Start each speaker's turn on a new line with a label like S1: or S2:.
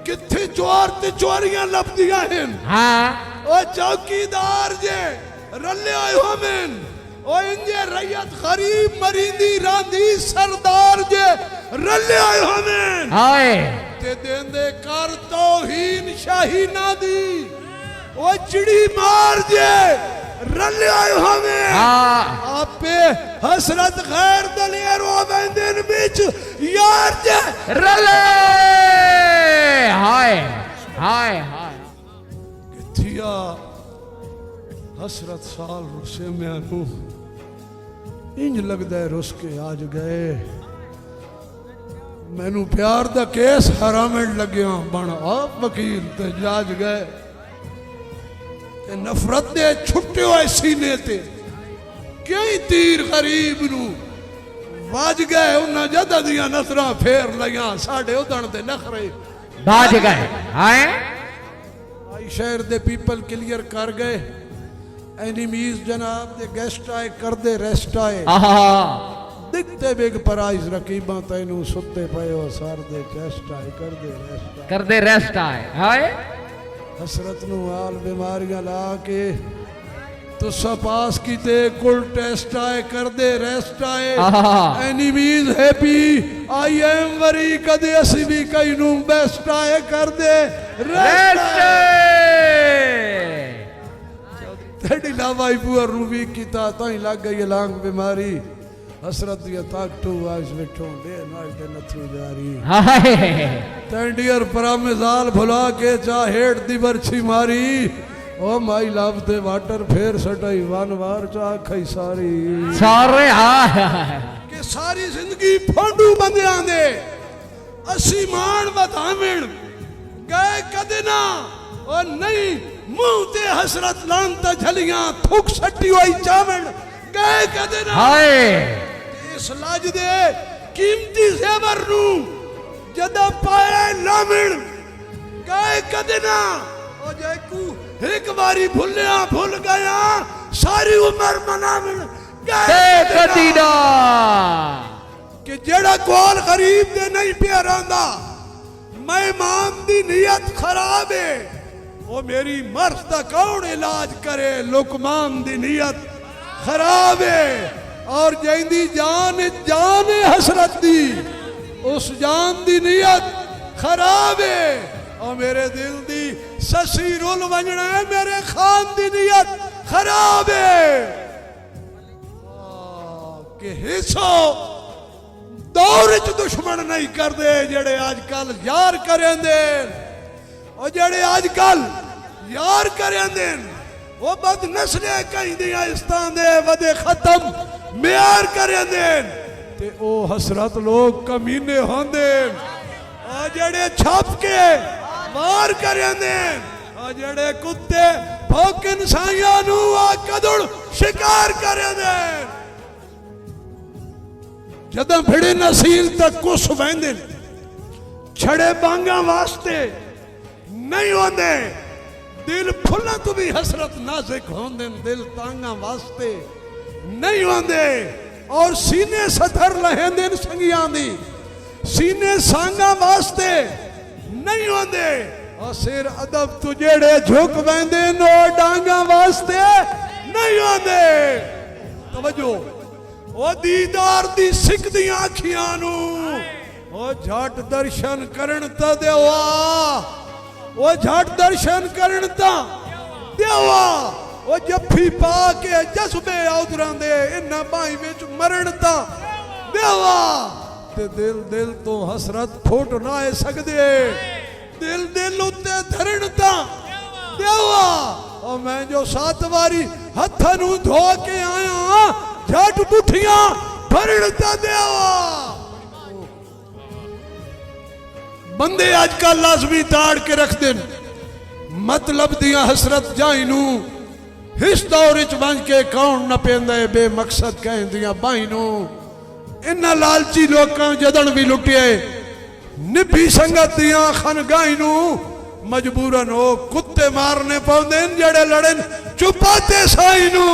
S1: किथे चोर ते चोरियां लपदियां हैं।
S2: हाँ
S1: ओ चौकीदार जे रले आए हो मेन ओ इंजे रैयत गरीब मरींदी रांदी सरदार जे रले आए हो मेन
S2: हाय
S1: ते देंदे कर तौहीन शाही ना दी ओ चिड़ी मार जे रले आए हो मेन
S2: हाँ
S1: आपे हसरत गैर दलेर हो वेंदन बिच यार जे
S2: रले हाय हाय हाय
S1: किथिया हसरत साल रुसे मैनू इंज लगदा है रुस के आज गए मैनू प्यार दा केस हरामण लग्या बन आप वकील ते जाज गए ते नफरत दे छुट्टे होए सीने ते कई तीर गरीब नू वज गए उन्हां जदा दियां नसरां फेर लईयां साडे उदण ते नखरे
S2: बाज गए हाय
S1: आई शहर दे पीपल क्लियर कर गए एनिमीज जनाब दे गेस्ट आए कर दे रेस्ट आए दिखते बिग प्राइज रकीबा तैनू सुते पे हो सर दे चेस्ट आए कर दे रेस्ट
S2: आए हाय
S1: हसरत नू हाल बीमारियां ला के तुसा पास कीते कुल टेस्ट आए कर दे रेस्ट आए enemies happy I am worry कदे असी भी कई नू बेस्ट आए कर दे रेस्ट तेरी लावाई बुआ रूबी कीता ताई लग गई लांग बीमारी हसरत दिया ताकतू आज बैठो दे नाल ते नथू जारी
S2: हाय
S1: तेंडियर परामिजाल भुला के चा हेठ दी बरछी मारी ओ माई लव दे वाटर फेर सटाई वन वार चा खई सारी
S2: सारे हाय
S1: के सारी जिंदगी फोंडू बंदियां दे असी मान वधावण गए कदे ना ओ नहीं मुंह ते हसरत लांता झलियां थुक सटी होई चावण गए कदे ना
S2: हाय
S1: इस लाज दे कीमती ज़ेवर नू जदा पाए लावण गए कदे ना ओ जेकू एक बारी भुलिया भूल गया सारी उम्र मनावण गए
S2: कदी ना
S1: कि जेड़ा कोल गरीब दे नहीं पिया रंदा मेहमान दी नियत खराब है ओ मेरी मर्ज दा कौन इलाज करे लुकमान दी नियत खराब है और जैंदी जान जान हसरत दी उस जान दी नियत खराब है और मेरे दिल दी ससी रुल वंजना है मेरे खान दी नियत खराब है कि हिस्सो दौर च दुश्मन नहीं कर दे जेड़े आजकल यार करेंदे और जेड़े आजकल यार करेंदे वो बद नस्ले कहीं दिया इस्तान दे वदे खत्म म्यार करेंदे ते ओ हसरत लोग कमीने होंदे और जेड़े छाप के मार करेंदे और जेड़े कुत्ते भौकन साइयां नू आ कदुड़ शिकार करेंदे जदा भिड़े नसील तक कुछ वेंदे छड़े बांगा वास्ते नहीं होंदे दिल फुल्ला तो भी हसरत नाज़िक होंदे दिल तांगा वास्ते नहीं होंदे और सीने सथर लहेंदे संगियां दी सीने सांगा वास्ते नहीं होंदे और सिर अदब तू जेड़े झुक वेंदे नो डांगा वास्ते नहीं होंदे तवज्जो ओ दीदार दी सिकदियां अखियां नू ओ झट दर्शन करन ता देवा ओ झट दर्शन करन ता देवा ओ जफ्फी पा के जज्बे औदरां दे इन्हां बाई विच मरण ता देवा ते दिल दिल तो हसरत फुट ना आ सकदे दिल दिल उत्ते धरण ता देवा ओ मैं जो 7 वारी हत्थां नू धो के आया झट बुठियां भरण ता देवा बंदे आजकल लाजमी ताड़ के रख देन मतलब दिया हसरत जाई नू हिस दौर च बंज के कौन न पेंदा बेमकसद कहंदियां बाई नू इन्हां लालची लोकां जदन भी लुटिए निभी संगत दियां खनगाई नू मजबूरन हो कुत्ते मारने पौंदे जड़े लड़न चुपाते साई नू